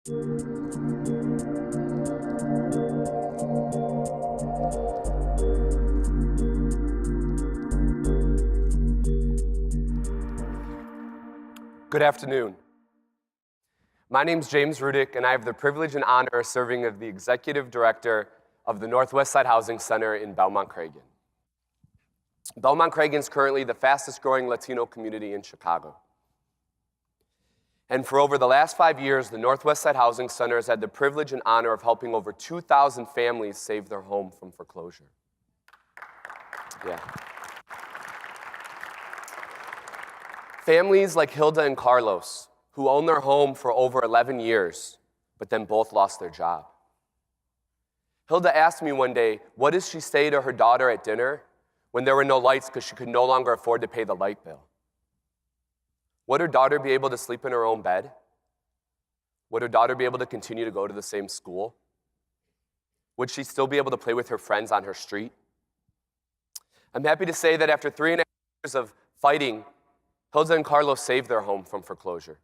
Good afternoon. My name is James Rudyk, and I have the privilege and honor of serving as the Executive Director of the Northwest Side Housing Center in Belmont-Cragen. Belmont-Cragen is currently the fastest growing Latino community in Chicago. And for over the last 5 years, the Northwest Side Housing Center has had the privilege and honor of helping over 2,000 families save their home from foreclosure. Yeah. Families like Hilda and Carlos, who owned their home for over 11 years, but then both lost their job. Hilda asked me one day, what does she say to her daughter at dinner when there were no lights because she could no longer afford to pay the light bill? Would her daughter be able to sleep in her own bed? Would her daughter be able to continue to go to the same school? Would she still be able to play with her friends on her street? I'm happy to say that after 3.5 years of fighting, Hilda and Carlos saved their home from foreclosure.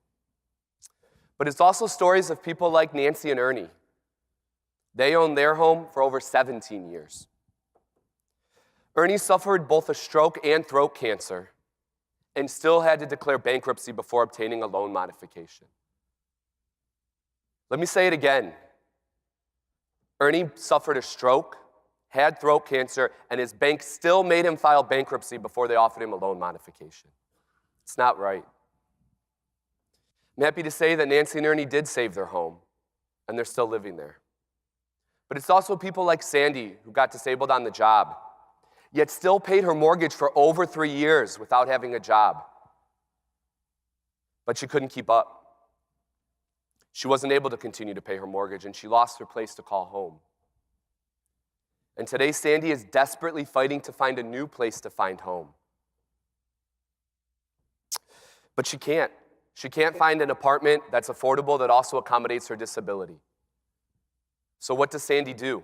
But it's also stories of people like Nancy and Ernie. They owned their home for over 17 years. Ernie suffered both a stroke and throat cancer and still had to declare bankruptcy before obtaining a loan modification. Let me say it again. Ernie suffered a stroke, had throat cancer, and his bank still made him file bankruptcy before they offered him a loan modification. It's not right. I'm happy to say that Nancy and Ernie did save their home, and they're still living there. But it's also people like Sandy, who got disabled on the job, yet still paid her mortgage for over 3 years without having a job. But she couldn't keep up. She wasn't able to continue to pay her mortgage, and she lost her place to call home. And today, Sandy is desperately fighting to find a new place to find home. But she can't. She can't find an apartment that's affordable that also accommodates her disability. So what does Sandy do?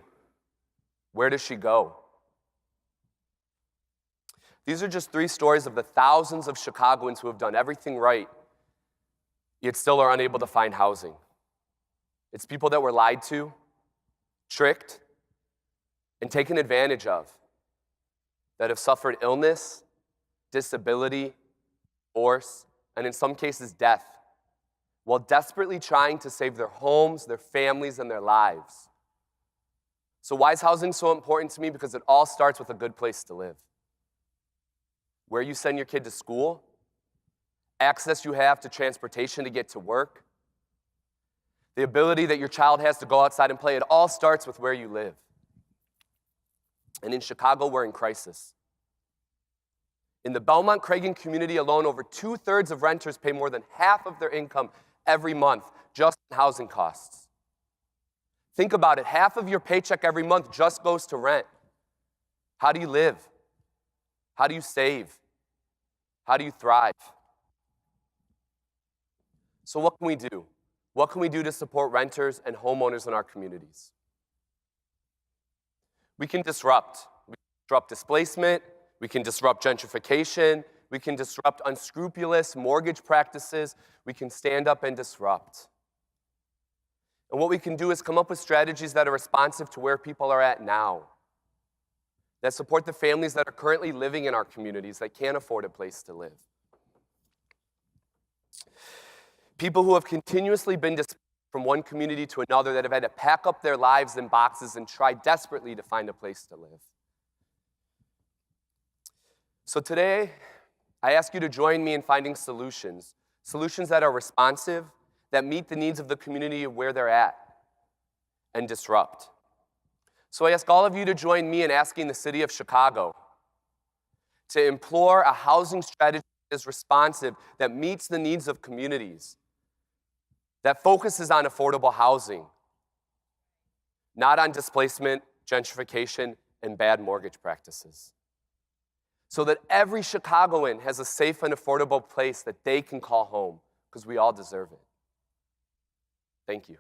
Where does she go? These are just 3 stories of the thousands of Chicagoans who have done everything right, yet still are unable to find housing. It's people that were lied to, tricked, and taken advantage of, that have suffered illness, disability, divorce, and in some cases death, while desperately trying to save their homes, their families, and their lives. So why is housing so important to me? Because it all starts with a good place to live. Where you send your kid to school, access you have to transportation to get to work, the ability that your child has to go outside and play, it all starts with where you live. And in Chicago, we're in crisis. In the Belmont-Cragen community alone, over 2/3 of renters pay more than half of their income every month just in housing costs. Think about it. Half of your paycheck every month just goes to rent. How do you live? How do you save? How do you thrive? So what can we do? What can we do to support renters and homeowners in our communities? We can disrupt. We can disrupt displacement. We can disrupt gentrification. We can disrupt unscrupulous mortgage practices. We can stand up and disrupt. And what we can do is come up with strategies that are responsive to where people are at now, that support the families that are currently living in our communities that can't afford a place to live. People who have continuously been displaced from one community to another, that have had to pack up their lives in boxes and try desperately to find a place to live. So today, I ask you to join me in finding solutions that are responsive, that meet the needs of the community of where they're at, and disrupt. So I ask all of you to join me in asking the city of Chicago to implore a housing strategy that is responsive, that meets the needs of communities, that focuses on affordable housing, not on displacement, gentrification, and bad mortgage practices, so that every Chicagoan has a safe and affordable place that they can call home, because we all deserve it. Thank you.